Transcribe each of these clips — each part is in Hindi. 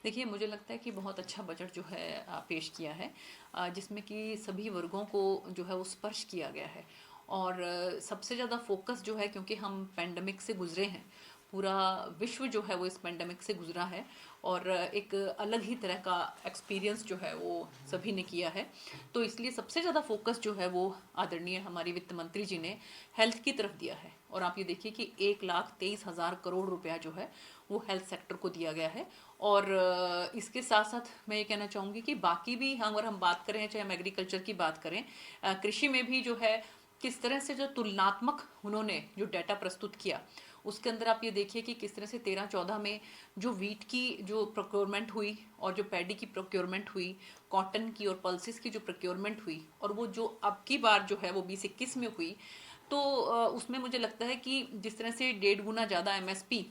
देखिए, मुझे लगता है कि बहुत अच्छा बजट जो है पेश किया है, जिसमें कि सभी वर्गों को जो है वो स्पर्श किया गया है। और सबसे ज़्यादा फोकस जो है, क्योंकि हम पैंडमिक से गुजरे हैं, पूरा विश्व जो है वो इस पैंडमिक से गुजरा है और एक अलग ही तरह का एक्सपीरियंस जो है वो सभी ने किया है। तो इसलिए सबसे ज़्यादा फोकस जो है वो आदरणीय हमारी वित्त मंत्री जी ने हेल्थ की तरफ दिया है। और आप ये देखिए कि 1,23,000 करोड़ रुपया जो है वो हेल्थ सेक्टर को दिया गया है। और इसके साथ साथ मैं ये कहना चाहूँगी कि बाकी भी अगर हम बात करें, चाहे हम एग्रीकल्चर की बात करें, कृषि में भी जो है किस तरह से जो तुलनात्मक उन्होंने जो डाटा प्रस्तुत किया, उसके अंदर आप ये देखिए कि किस तरह से 13-14 में जो वीट की जो प्रोक्योरमेंट हुई और जो पैडी की प्रोक्योरमेंट हुई, कॉटन की और पल्सिस की जो प्रोक्योरमेंट हुई, और वो जो अब की बार जो है वो 2021 में हुई, तो उसमें मुझे लगता है कि जिस तरह से 1.5 गुना ज़्यादा एमएसपी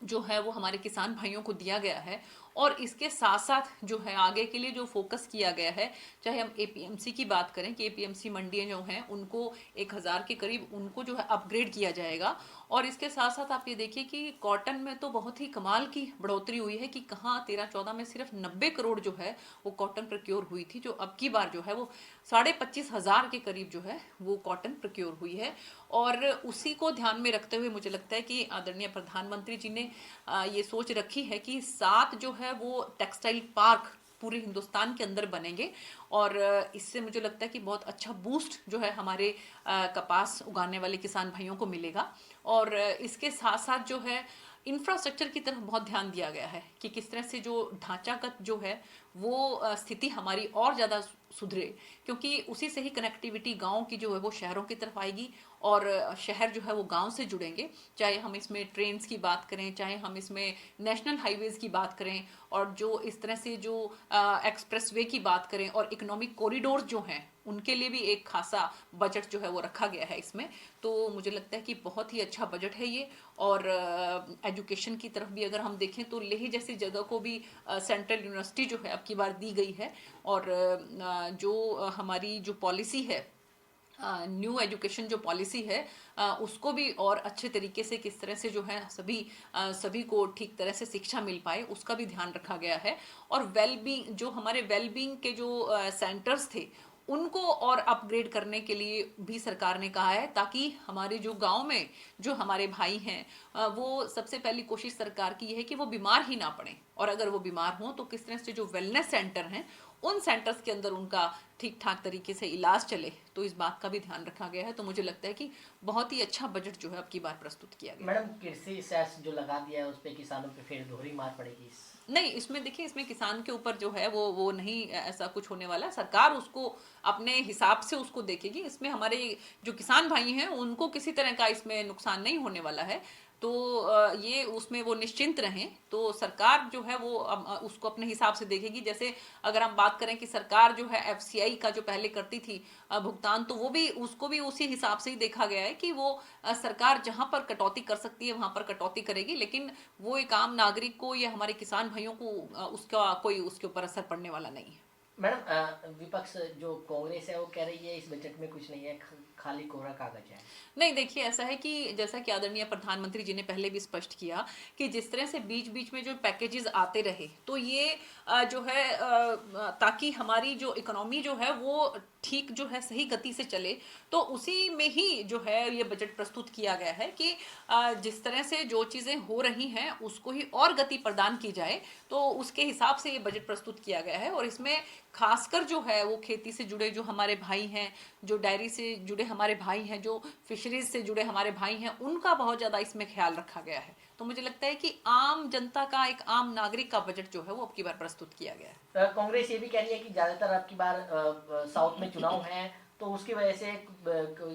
जो है वो हमारे किसान भाइयों को दिया गया है। और इसके साथ साथ जो है आगे के लिए जो फोकस किया गया है, चाहे हम एपीएमसी की बात करें कि एपीएमसी मंडियां जो हैं उनको 1,000 के करीब उनको जो है अपग्रेड किया जाएगा। और इसके साथ साथ आप ये देखिए कि कॉटन में तो बहुत ही कमाल की बढ़ोतरी हुई है कि कहाँ 13-14 में सिर्फ 90 करोड़ जो है वो कॉटन प्रोक्योर हुई थी, जो अब की बार जो है वो 25,500 के करीब जो है वो कॉटन प्रोक्योर हुई है। और उसी को ध्यान में रखते हुए मुझे लगता है कि आदरणीय प्रधानमंत्री जी ने ये सोच रखी है कि 7 जो है वो टेक्सटाइल पार्क पूरे हिंदुस्तान के अंदर बनेंगे। और इससे मुझे लगता है कि बहुत अच्छा बूस्ट जो है हमारे कपास उगाने वाले किसान भाइयों को मिलेगा। और इसके साथ साथ जो है इंफ्रास्ट्रक्चर की तरफ बहुत ध्यान दिया गया है कि किस तरह से जो ढांचागत जो है वो स्थिति हमारी और ज़्यादा सुधरे, क्योंकि उसी से ही कनेक्टिविटी गाँव की जो है वो शहरों की तरफ आएगी और शहर जो है वो गांव से जुड़ेंगे। चाहे हम इसमें ट्रेन्स की बात करें, चाहे हम इसमें नेशनल हाईवेज की बात करें, और जो इस तरह से जो एक्सप्रेसवे की बात करें, और इकोनॉमिक कॉरिडोर जो हैं उनके लिए भी एक खासा बजट जो है वो रखा गया है इसमें। तो मुझे लगता है कि बहुत ही अच्छा बजट है ये। और एजुकेशन की तरफ भी अगर हम देखें तो लेह जैसी जगह को भी सेंट्रल यूनिवर्सिटी जो है अब की बार दी गई है। और जो हमारी जो पॉलिसी है, न्यू एजुकेशन जो पॉलिसी है, उसको भी और अच्छे तरीके से किस तरह से जो है सभी को ठीक तरह से शिक्षा मिल पाए, उसका भी ध्यान रखा गया है। और वेलबींग जो हमारे वेलबींग के जो सेंटर्स थे उनको और अपग्रेड करने के लिए भी सरकार ने कहा है, ताकि हमारे जो गांव में जो हमारे भाई हैं, वो सबसे पहली कोशिश सरकार की है कि वो बीमार ही ना पड़े, और अगर वो बीमार हों तो किस तरह से जो वेलनेस सेंटर हैं उन सेंटर्स के अंदर उनका ठीक ठाक तरीके से इलाज चले, तो इस बात का भी ध्यान रखा गया है। तो मुझे लगता है कि बहुत ही अच्छा बजट जो है अब की बार प्रस्तुत किया गया। मैडम, कृषि सेस जो लगा दिया है उस पे किसानों पे फिर दोहरी मार पड़ेगी नहीं, इसमें देखिए, इसमें किसान के ऊपर जो है वो नहीं ऐसा कुछ होने वाला है। सरकार उसको अपने हिसाब से उसको देखेगी। इसमें हमारे जो किसान भाई हैं उनको किसी तरह का इसमें नुकसान नहीं होने वाला है। तो ये उसमें वो निश्चिंत रहें। तो सरकार जो है वो उसको अपने हिसाब से देखेगी। जैसे अगर हम बात करें कि सरकार जो है एफसीआई का जो पहले करती थी भुगतान, तो वो भी उसको भी उसी हिसाब से ही देखा गया है कि वो सरकार जहां पर कटौती कर सकती है वहां पर कटौती करेगी, लेकिन वो एक आम नागरिक को या हमारे किसान भाइयों को उसका कोई उसके ऊपर असर पड़ने वाला नहीं है। मैडम, विपक्ष जो कांग्रेस है वो कह रही है इस बजट में कुछ नहीं है, खाली कोरा कागज है। नहीं, देखिए, ऐसा है कि जैसा कि आदरणीय प्रधानमंत्री जी ने पहले भी स्पष्ट किया कि जिस तरह से बीच बीच में जो पैकेजेस आते रहे, तो ये जो है ताकि हमारी जो इकोनॉमी जो है वो ठीक जो है सही गति से चले, तो उसी में ही जो है ये बजट प्रस्तुत किया गया है कि जिस तरह से जो चीज़ें हो रही हैं उसको ही और गति प्रदान की जाए। तो उसके हिसाब से ये बजट प्रस्तुत किया गया है। और इसमें खासकर जो है वो खेती से जुड़े जो हमारे भाई हैं, जो डायरी से जुड़े हमारे भाई हैं, जो फिशरीज से जुड़े हमारे भाई हैं, उनका बहुत ज़्यादा इसमें ख्याल रखा गया है। तो मुझे लगता है कि आम जनता का, एक आम नागरिक का बजट जो है वो अब की बार प्रस्तुत किया गया है। कांग्रेस ये भी कह रही है कि ज़्यादातर अब की बार साउथ में चुनाव है, तो उसकी वजह से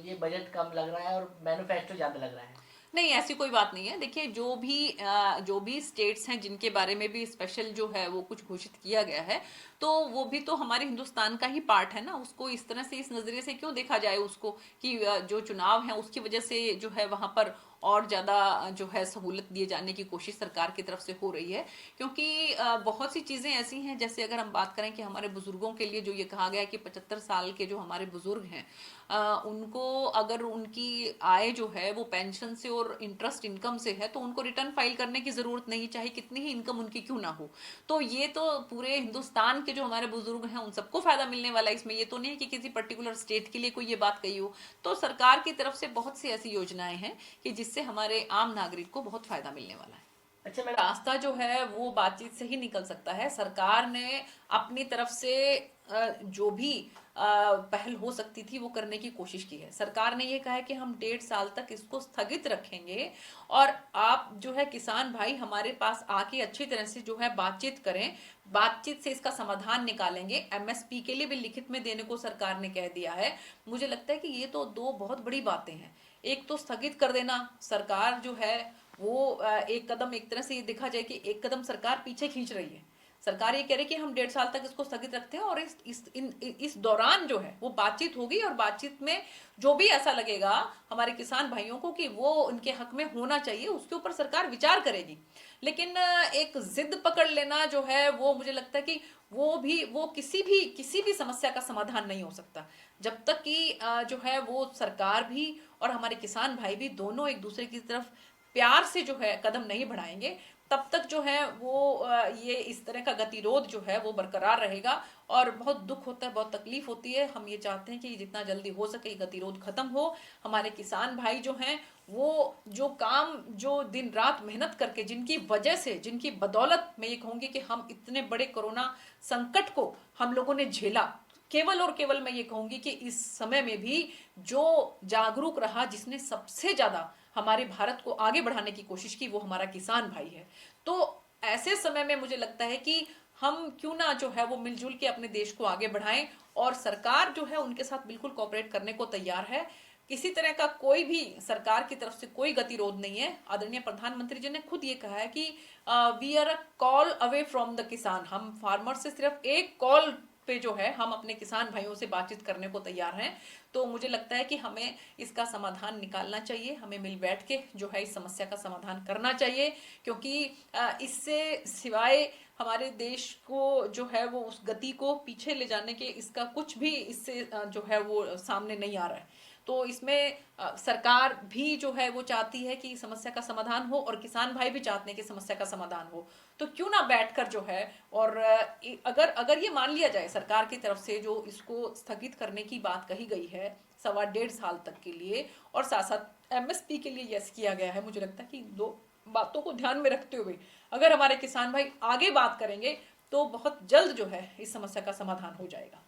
ये बजट कम लग रहा है और मैन्युफैक्चर ज़्यादा लग रहा है। नहीं, ऐसी कोई बात नहीं है। देखिए, जो भी स्टेट्स हैं जिनके बारे में भी स्पेशल जो है वो कुछ घोषित किया गया है, तो वो भी तो हमारे हिंदुस्तान का ही पार्ट है ना। उसको इस तरह से, इस नजरिए से क्यों देखा जाए उसको कि जो चुनाव है उसकी वजह से जो है वहां पर और ज्यादा जो है सहूलत दिए जाने की कोशिश सरकार की तरफ से हो रही है। क्योंकि बहुत सी चीजें ऐसी हैं, जैसे अगर हम बात करें कि हमारे बुजुर्गों के लिए जो ये कहा गया है कि 75 साल के जो हमारे बुजुर्ग हैं, उनको अगर उनकी आय जो है वो पेंशन से और इंटरेस्ट इनकम से है तो उनको रिटर्न फाइल करने की जरूरत नहीं, चाहे कितनी ही इनकम उनकी क्यों ना हो। तो ये तो पूरे हिंदुस्तान के जो हमारे बुजुर्ग हैं उन सबको फायदा मिलने वाला है इसमें, ये तो नहीं है कि किसी पर्टिकुलर स्टेट के लिए कोई ये बात कही हो। तो सरकार की तरफ से बहुत सी ऐसी योजनाएं हैं कि जिससे हमारे आम नागरिक को बहुत फायदा मिलने वाला है। अच्छा मैडम। रास्ता जो है वो बातचीत से ही निकल सकता है। सरकार ने अपनी तरफ से जो भी पहल हो सकती थी वो करने की कोशिश की है। सरकार ने ये कहा है कि हम 1.5 साल तक इसको स्थगित रखेंगे और आप जो है किसान भाई हमारे पास आके अच्छी तरह से जो है बातचीत करें, बातचीत से इसका समाधान निकालेंगे। एमएसपी के लिए भी लिखित में देने को सरकार ने कह दिया है। मुझे लगता है कि ये तो दो बहुत बड़ी बातें हैं। एक तो स्थगित कर देना, सरकार जो है वो एक कदम, एक तरह से ये देखा जाए कि एक कदम सरकार पीछे खींच रही है। सरकार ये कह रही है कि हम 1.5 साल तक इसको स्थगित रखते हैं और इस दौरान जो है वो बातचीत होगी और बातचीत में जो भी ऐसा लगेगा हमारे किसान भाइयों को कि वो उनके हक में होना चाहिए उसके ऊपर सरकार विचार करेगी। लेकिन एक जिद पकड़ लेना जो है वो मुझे लगता है कि वो किसी भी समस्या का समाधान नहीं हो सकता जब तक कि जो है वो सरकार भी और हमारे किसान भाई भी दोनों एक दूसरे की तरफ प्यार से जो है कदम नहीं बढ़ाएंगे तब तक जो है वो ये इस तरह का गतिरोध जो है वो बरकरार रहेगा। और बहुत दुख होता है, बहुत तकलीफ होती है। हम ये चाहते हैं कि जितना जल्दी हो सके गतिरोध खत्म हो। हमारे किसान भाई जो हैं वो जो काम, जो दिन रात मेहनत करके, जिनकी वजह से, जिनकी बदौलत मैं ये कहूंगी कि हम इतने बड़े कोरोना संकट को हम लोगों ने झेला, केवल और केवल मैं ये कहूंगी कि इस समय में भी जो जागरूक रहा, जिसने सबसे ज्यादा हमारे भारत को आगे बढ़ाने की कोशिश की, वो हमारा किसान भाई है। तो ऐसे समय में मुझे लगता है कि हम क्यों ना जो है वो मिलजुल के अपने देश को आगे बढ़ाएं और सरकार जो है उनके साथ बिल्कुल कोऑपरेट करने को तैयार है। किसी तरह का कोई भी सरकार की तरफ से कोई गतिरोध नहीं है। आदरणीय प्रधानमंत्री जी ने खुद ये कहा है कि we are a call away from the kisan. हम फार्मर से सिर्फ एक कॉल पे जो है हम अपने किसान भाइयों से बातचीत करने को तैयार हैं। तो मुझे लगता है कि हमें इसका समाधान निकालना चाहिए, हमें मिल बैठ के जो है इस समस्या का समाधान करना चाहिए, क्योंकि इससे सिवाय हमारे देश को जो है वो उस गति को पीछे ले जाने के इसका कुछ भी इससे जो है वो सामने नहीं आ रहा है। तो इसमें सरकार भी जो है वो चाहती है कि समस्या का समाधान हो और किसान भाई भी चाहते हैं कि समस्या का समाधान हो। तो क्यों ना बैठकर जो है, और अगर अगर ये मान लिया जाए सरकार की तरफ से जो इसको स्थगित करने की बात कही गई है 1.5 साल तक के लिए, और साथ साथ एमएसपी के लिए यस किया गया है, मुझे लगता है कि दो बातों को ध्यान में रखते हुए अगर हमारे किसान भाई आगे बात करेंगे तो बहुत जल्द जो है इस समस्या का समाधान हो जाएगा।